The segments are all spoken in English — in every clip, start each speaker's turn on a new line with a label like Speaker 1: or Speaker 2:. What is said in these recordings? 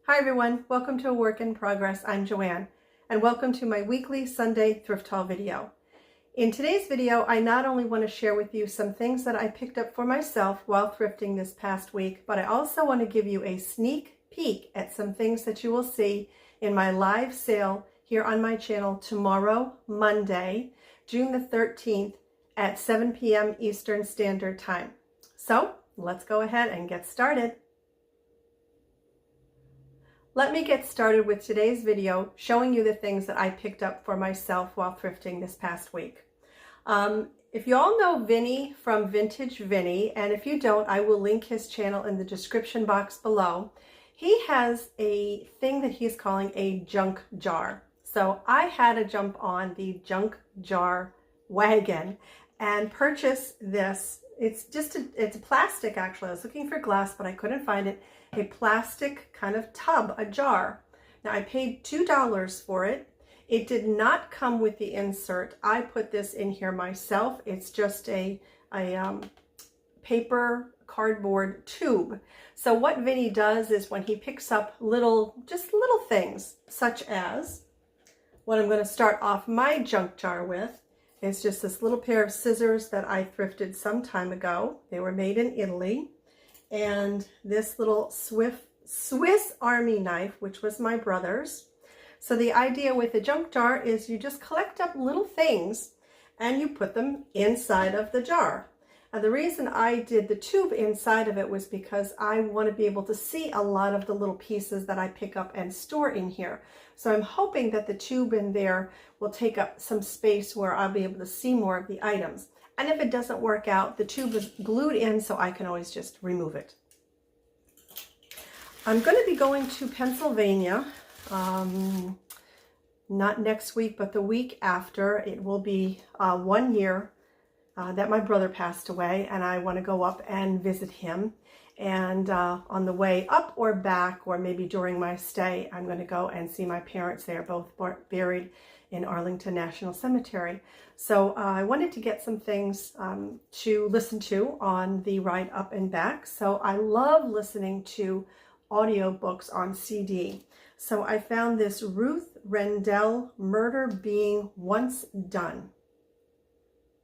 Speaker 1: Hi everyone, welcome to A Work in Progress. I'm Joanne, and welcome to my weekly Sunday thrift haul video. In today's video, I not only want to share with you some things that I picked up for myself while thrifting this past week, but I also want to give you a sneak peek at some things that you will see in my live sale here on my channel tomorrow, Monday, June the 13th at 7 p.m. Eastern Standard Time. So let's go ahead and get started. Let me get started with today's video showing you the things that I picked up for myself while thrifting this past week. If you all know Vinny from Vintage Vinny, and if you don't, I will link his channel in the description box below. He has a thing that he's calling a junk jar. So I had to jump on the junk jar wagon and purchase this. It's a plastic actually. I was looking for glass, but I couldn't find it. A plastic kind of tub, a jar. Now I paid $2 for it. It did not come with the insert. I put this in here myself. It's just a paper cardboard tube. So what Vinny does is when he picks up little things, such as what I'm going to start off my junk jar with, is just this little pair of scissors that I thrifted some time ago. They were made in Italy. And this little Swiss Army knife, which was my brother's. So the idea with a junk jar is you just collect up little things and you put them inside of the jar. Now the reason I did the tube inside of it was because I want to be able to see a lot of the little pieces that I pick up and store in here. So I'm hoping that the tube in there will take up some space where I'll be able to see more of the items. And if it doesn't work out, the tube is glued in so I can always just remove it. I'm going to be going to Pennsylvania, not next week, but the week after. It will be 1 year that my brother passed away, and I want to go up and visit him. And on the way up or back, or maybe during my stay, I'm going to go and see my parents. They are both buried in Arlington National Cemetery. So I wanted to get some things to listen to on the ride up and back. So I love listening to audiobooks on CD. So I found this Ruth Rendell, Murder Being Once Done.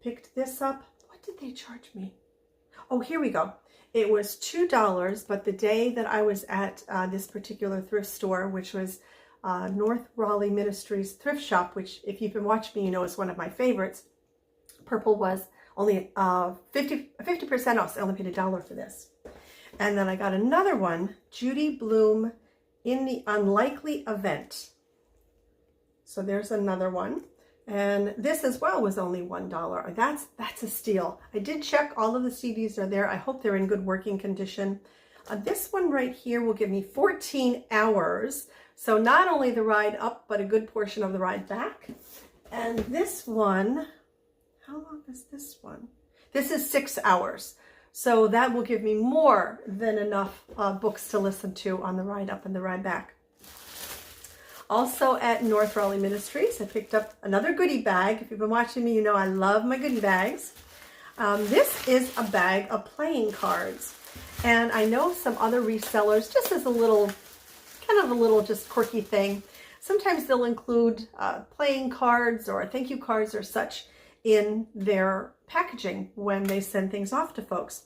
Speaker 1: Picked this up. What did they charge me? Oh, here we go. It was $2, but the day that I was at this particular thrift store, which was North Raleigh Ministries thrift shop, which if you've been watching me, you know is one of my favorites. Purple was only 50% off, so I only paid $1 for this. And then I got another one, Judy Blume, In the Unlikely Event. So there's another one. And this as well was only $1. That's a steal. I did check, all of the CDs are there. I hope they're in good working condition. This one right here will give me 14 hours. So not only the ride up, but a good portion of the ride back. And this one, how long is this one? This is 6 hours. So that will give me more than enough books to listen to on the ride up and the ride back. Also at North Raleigh Ministries, I picked up another goodie bag. If you've been watching me, you know I love my goodie bags. This is a bag of playing cards. And I know some other resellers, just as a little, kind of a little just quirky thing, sometimes they'll include playing cards or thank you cards or such in their packaging when they send things off to folks.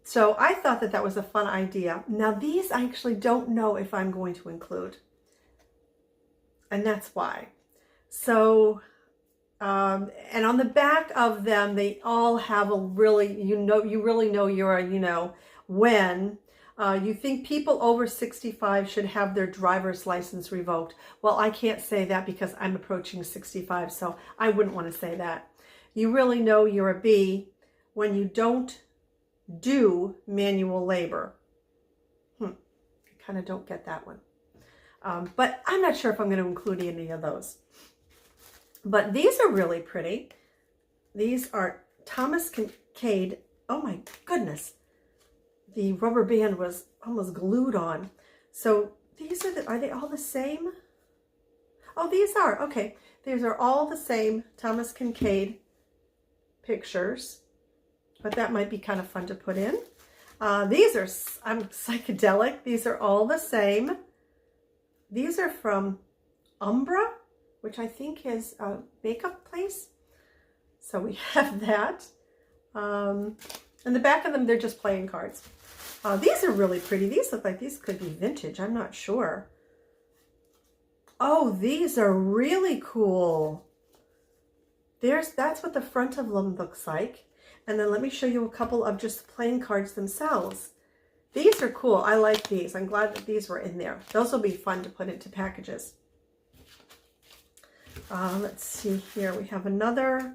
Speaker 1: So I thought that that was a fun idea. Now these I actually don't know if I'm going to include. And that's why. So, and on the back of them, they all have a really, you really know you're, when you think people over 65 should have their driver's license revoked. Well, I can't say that because I'm approaching 65, so I wouldn't want to say that. You really know you're a B when you don't do manual labor. I kind of don't get that one. But I'm not sure if I'm going to include any of those. But these are really pretty. These are Thomas Kincaid. Oh my goodness. The rubber band was almost glued on. So these are they all the same? Oh, these are. Okay. These are all the same Thomas Kincaid pictures. But that might be kind of fun to put in. These are, I'm psychedelic. These are all the same. These are from Umbra, which I think is a makeup place. So we have that. And the back of them, they're just playing cards. These are really pretty. These look like these could be vintage. I'm not sure. Oh, these are really cool. That's what the front of them looks like. And then let me show you a couple of just playing cards themselves. These are cool. I like these. I'm glad that these were in there. Those will be fun to put into packages. Let's see here. We have another.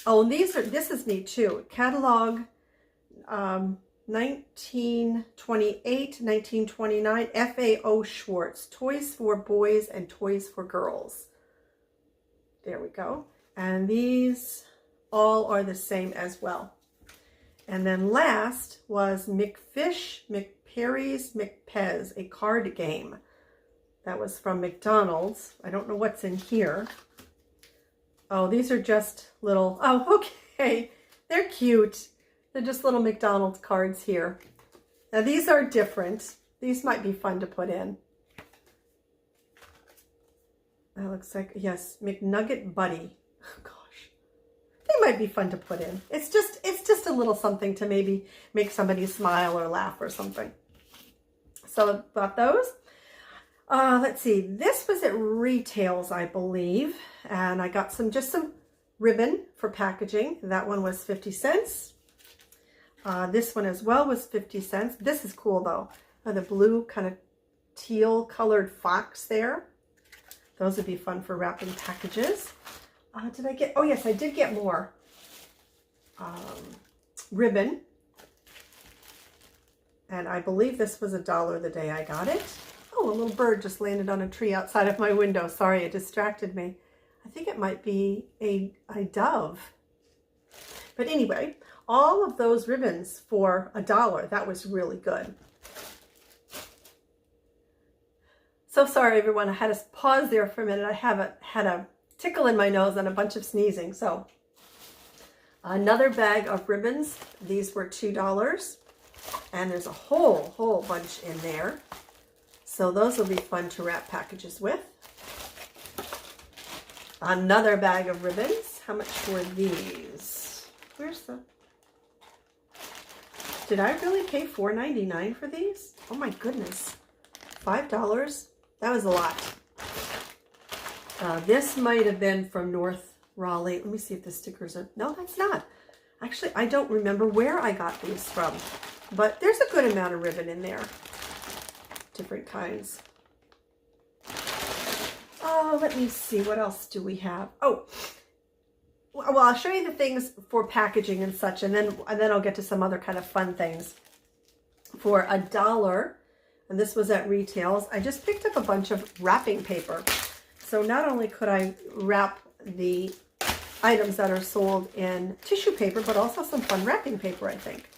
Speaker 1: Oh, this is neat too. Catalog 1928, 1929, FAO Schwartz. Toys for boys and toys for girls. There we go. And these all are the same as well. And then last was McFish, McPerry's, McPez, a card game. That was from McDonald's. I don't know what's in here. Oh, these are just little, oh, okay. They're cute. They're just little McDonald's cards here. Now these are different. These might be fun to put in. That looks like, yes, McNugget Buddy. Oh, gosh. They might be fun to put in. It's just a little something to maybe make somebody smile or laugh or something. So I bought those. Let's see. This was at Retails, I believe. And I got just some ribbon for packaging. That one was 50 cents. This one as well was 50 cents. This is cool though. The blue kind of teal colored fox there. Those would be fun for wrapping packages. Did I get, oh yes, I did get more ribbon. And I believe this was $1 the day I got it. Oh, a little bird just landed on a tree outside of my window. Sorry, it distracted me. I think it might be a dove. But anyway, all of those ribbons for $1. That was really good. So sorry, everyone. I had to pause there for a minute. I had a tickle in my nose and a bunch of sneezing. So another bag of ribbons. These were $2. And there's a whole bunch in there. So those will be fun to wrap packages with. Another bag of ribbons. How much were these? Where's the... Did I really pay $4.99 for these? Oh my goodness. $5? That was a lot. This might have been from North Raleigh. Let me see if the stickers are... No, that's not. Actually, I don't remember where I got these from. But there's a good amount of ribbon in there. Different kinds. Oh, let me see. What else do we have? Oh, well, I'll show you the things for packaging and such, and then I'll get to some other kind of fun things. For $1, and this was at Retails, I just picked up a bunch of wrapping paper. So not only could I wrap the items that are sold in tissue paper, but also some fun wrapping paper, I think.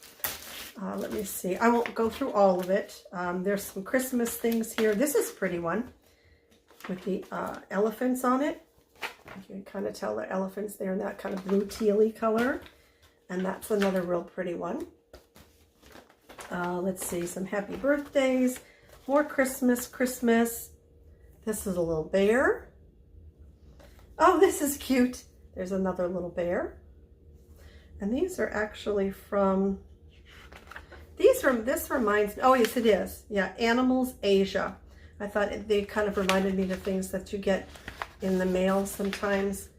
Speaker 1: Let me see. I won't go through all of it. There's some Christmas things here. This is a pretty one with the elephants on it. You can kind of tell the elephants there in that kind of blue tealy color. And that's another real pretty one. Let's see. Some happy birthdays. More Christmas. This is a little bear. Oh, this is cute. There's another little bear. And these are actually from... This reminds me, oh yes it is. Yeah, Animals Asia. I thought they kind of reminded me of things that you get in the mail sometimes.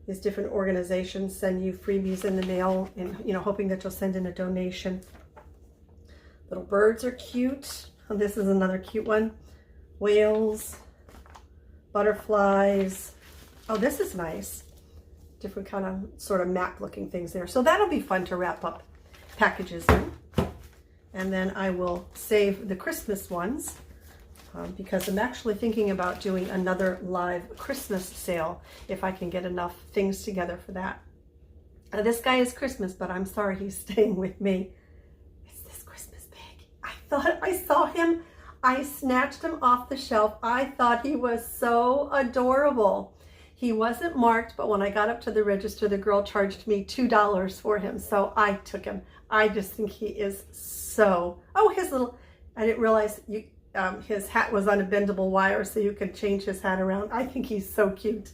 Speaker 1: These different organizations send you freebies in the mail and, you know, hoping that you'll send in a donation. Little birds are cute. Oh, this is another cute one. Whales, butterflies. Oh, this is nice. Different kind of sort of map looking things there. So that'll be fun to wrap up packages in. And then I will save the Christmas ones because I'm actually thinking about doing another live Christmas sale if I can get enough things together for that. This guy is Christmas, but I'm sorry he's staying with me. It's this Christmas pig. I thought I saw him. I snatched him off the shelf. I thought he was so adorable. He wasn't marked, but when I got up to the register, the girl charged me $2 for him. So I took him. I just think he is so, oh, his little, I didn't realize his hat was on a bendable wire so you could change his hat around. I think he's so cute.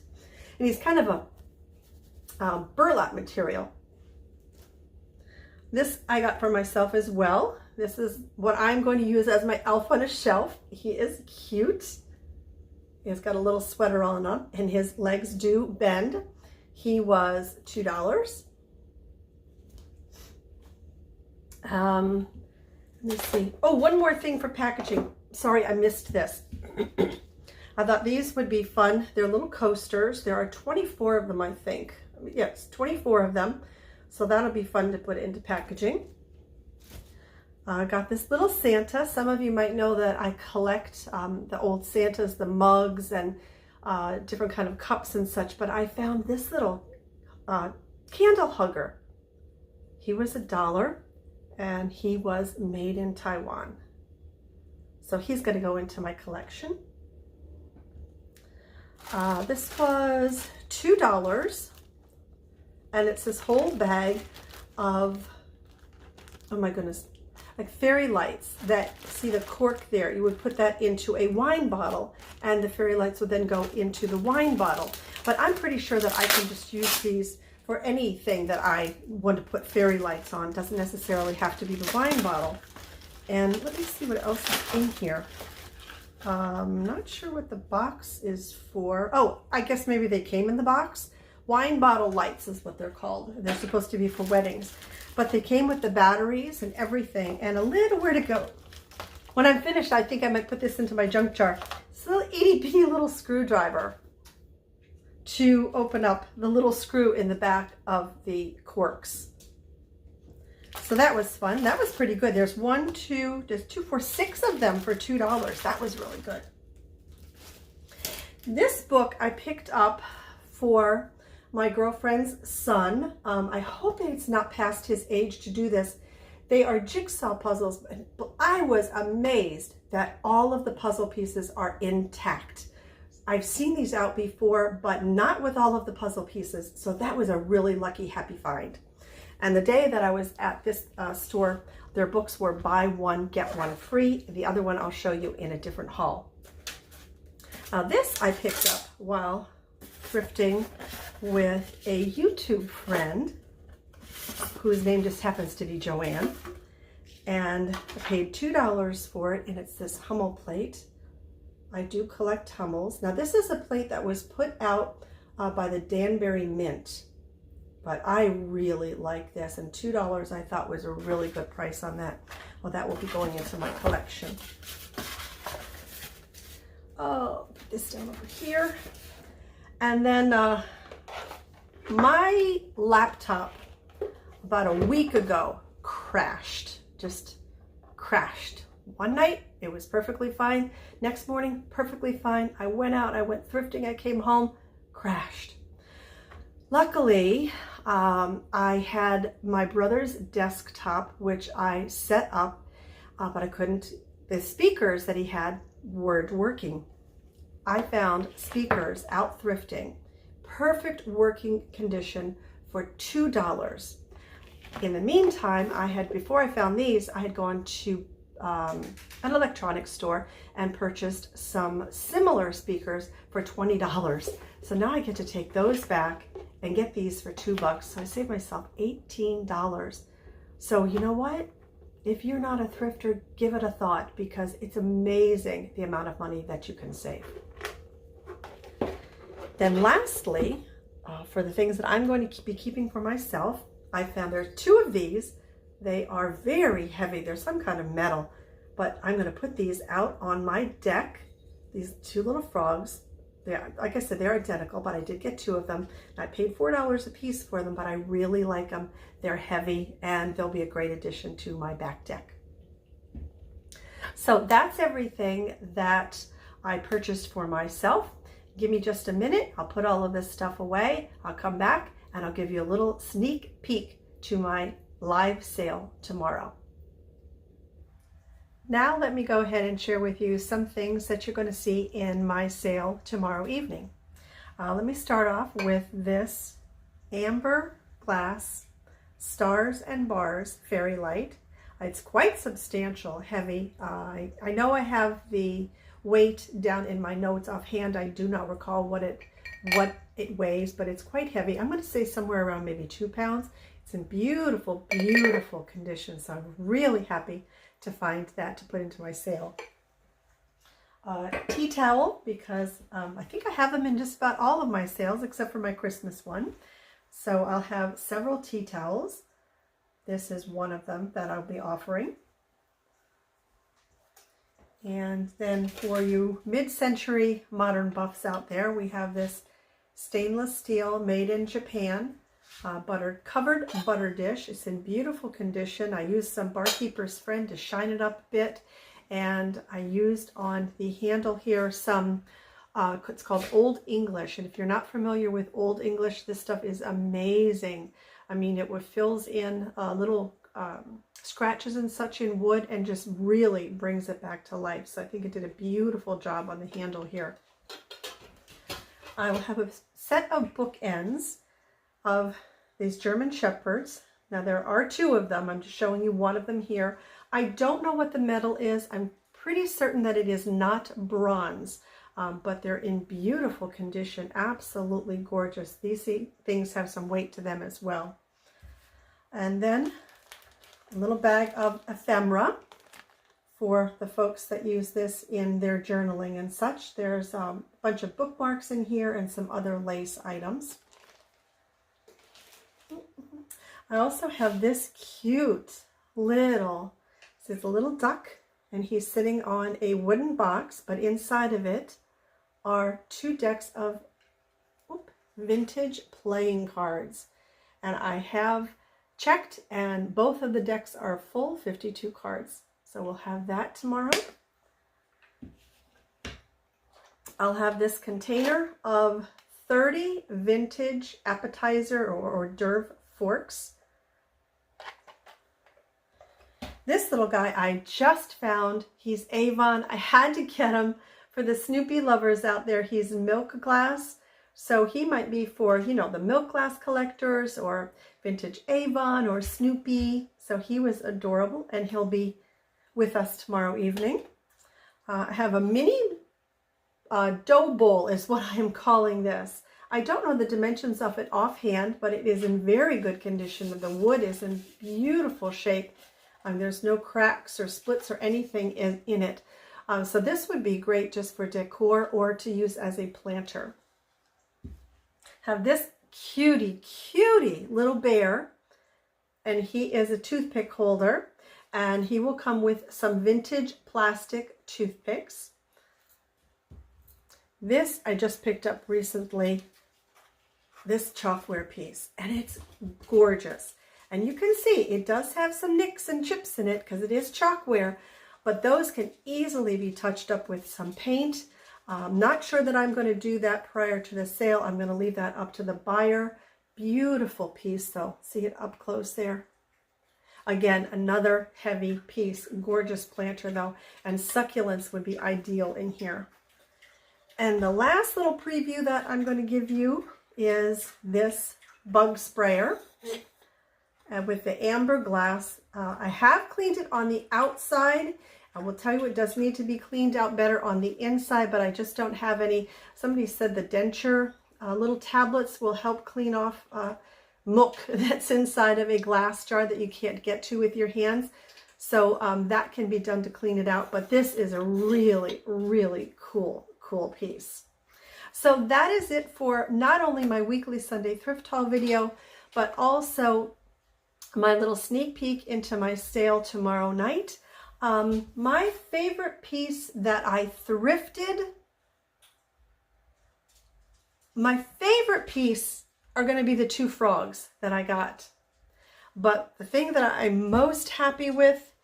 Speaker 1: And he's kind of a burlap material. This I got for myself as well. This is what I'm going to use as my elf on a shelf. He is cute. He's got a little sweater on him, and his legs do bend. He was $2. Let me see. Oh, one more thing for packaging. Sorry, I missed this. I thought these would be fun. They're little coasters. There are 24 of them, I think. Yes, 24 of them. So that'll be fun to put into packaging. I got this little Santa. Some of you might know that I collect the old Santas, the mugs, and different kind of cups and such, but I found this little candle hugger. He was $1, and he was made in Taiwan. So he's going to go into my collection. This was $2, and it's this whole bag of, oh my goodness, like fairy lights that, see the cork there, you would put that into a wine bottle and the fairy lights would then go into the wine bottle. But I'm pretty sure that I can just use these for anything that I want to put fairy lights on. It doesn't necessarily have to be the wine bottle. And let me see what else is in here. I'm not sure what the box is for. Oh, I guess maybe they came in the box. Wine bottle lights is what they're called. They're supposed to be for weddings. But they came with the batteries and everything and a little where to go. When I'm finished, I think I might put this into my junk jar. It's a little itty-bitty little screwdriver to open up the little screw in the back of the corks. So that was fun. That was pretty good. There's 6 of them for $2. That was really good. This book I picked up for my girlfriend's son. I hope it's not past his age to do this. They are jigsaw puzzles, but I was amazed that all of the puzzle pieces are intact. I've seen these out before, but not with all of the puzzle pieces. So that was a really lucky, happy find. And the day that I was at this store, their books were buy one, get one free. The other one I'll show you in a different haul. This I picked up while thrifting with a YouTube friend whose name just happens to be Joanne, and I paid $2 for it, and it's this Hummel plate. I do collect Hummels. Now this is a plate that was put out by the Danbury Mint, but I really like this, and $2 I thought was a really good price on that. Well, that will be going into my collection. Oh, put this down over here. And then my laptop about a week ago crashed, just crashed. One night it was perfectly fine. Next morning, perfectly fine. I went out, I went thrifting, I came home, crashed. Luckily, I had my brother's desktop, which I set up, but I couldn't, the speakers that he had weren't working. I found speakers out thrifting, perfect working condition for $2. In the meantime, before I found these, I had gone to an electronics store and purchased some similar speakers for $20. So now I get to take those back and get these for $2. So I saved myself $18. So you know what? If you're not a thrifter, give it a thought, because it's amazing the amount of money that you can save. Then lastly, for the things that I'm going to be keeping for myself, I found there are 2 of these. They are very heavy. They're some kind of metal, but I'm going to put these out on my deck. These 2 little frogs. Like I said, they're identical, but I did get 2 of them. I paid $4 a piece for them, but I really like them. They're heavy, and they'll be a great addition to my back deck. So that's everything that I purchased for myself. Give me just a minute. I'll put all of this stuff away. I'll come back, and I'll give you a little sneak peek to my live sale tomorrow. Now let me go ahead and share with you some things that you're going to see in my sale tomorrow evening. Let me start off with this amber glass stars and bars fairy light. It's quite substantial, heavy. I know I have the weight down in my notes offhand. I do not recall what it weighs, but it's quite heavy. I'm going to say somewhere around maybe 2 pounds. It's in beautiful, beautiful condition, so I'm really happy to find that to put into my sale. Tea towel, because I think I have them in just about all of my sales except for my Christmas one. So I'll have several tea towels. This is one of them that I'll be offering. And then for you mid-century modern buffs out there, we have this stainless steel made in Japan covered butter dish. It's in beautiful condition. I used some Barkeeper's Friend to shine it up a bit, and I used on the handle here some it's called Old English, and if you're not familiar with Old English, this stuff is amazing. I mean, it fills in little scratches and such in wood and just really brings it back to life. So I think it did a beautiful job on the handle here. I will have a set of bookends of these German Shepherds. Now there are 2 of them. I'm just showing you one of them here. I don't know what the metal is. I'm pretty certain that it is not bronze, but they're in beautiful condition. Absolutely gorgeous. These things have some weight to them as well. And then a little bag of ephemera for the folks that use this in their journaling and such. There's a bunch of bookmarks in here and some other lace items. I also have this cute little, this is a little duck, and he's sitting on a wooden box, but inside of it are 2 decks of vintage playing cards. And I have checked, and both of the decks are full, 52 cards. So we'll have that tomorrow. I'll have this container of 30 vintage appetizer or hors d'oeuvre forks. This little guy I just found. He's Avon. I had to get him for the Snoopy lovers out there. He's milk glass. So he might be for, you know, the milk glass collectors or vintage Avon or Snoopy. So he was adorable, and he'll be with us tomorrow evening. I have a mini dough bowl is what I am calling this. I don't know the dimensions of it offhand, but it is in very good condition. The wood is in beautiful shape. There's no cracks or splits or anything in it. So this would be great just for decor or to use as a planter. Have this cutie little bear, and he is a toothpick holder, and he will come with some vintage plastic toothpicks. This I just picked up recently, this chalkware piece, and it's gorgeous. And you can see it does have some nicks and chips in it because it is chalkware, but those can easily be touched up with some paint. I'm not sure that I'm going to do that prior to the sale. I'm going to leave that up to the buyer. Beautiful piece though. See it up close there. Again, another heavy piece. Gorgeous planter though, and succulents would be ideal in here. And the last little preview that I'm going to give you is this bug sprayer with the amber glass. I have cleaned it on the outside. I will tell you it does need to be cleaned out better on the inside, but I just don't have any. Somebody said the denture little tablets will help clean off muck that's inside of a glass jar that you can't get to with your hands. So that can be done to clean it out, but this is a really, really cool piece. So that is it for not only my weekly Sunday thrift haul video, but also my little sneak peek into my sale tomorrow night. My favorite piece that I thrifted, my favorite piece are going to be the 2 frogs that I got. But the thing that I'm most happy with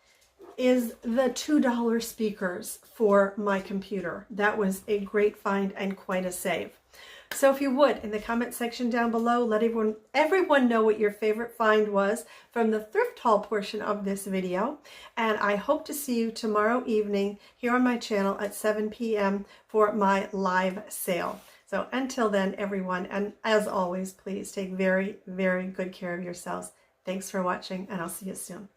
Speaker 1: is the $2 speakers for my computer. That was a great find and quite a save. So if you would, in the comment section down below, let everyone know what your favorite find was from the thrift haul portion of this video. And I hope to see you tomorrow evening here on my channel at 7 p.m. for my live sale. So until then, everyone, and as always, please take very, very good care of yourselves. Thanks for watching, and I'll see you soon.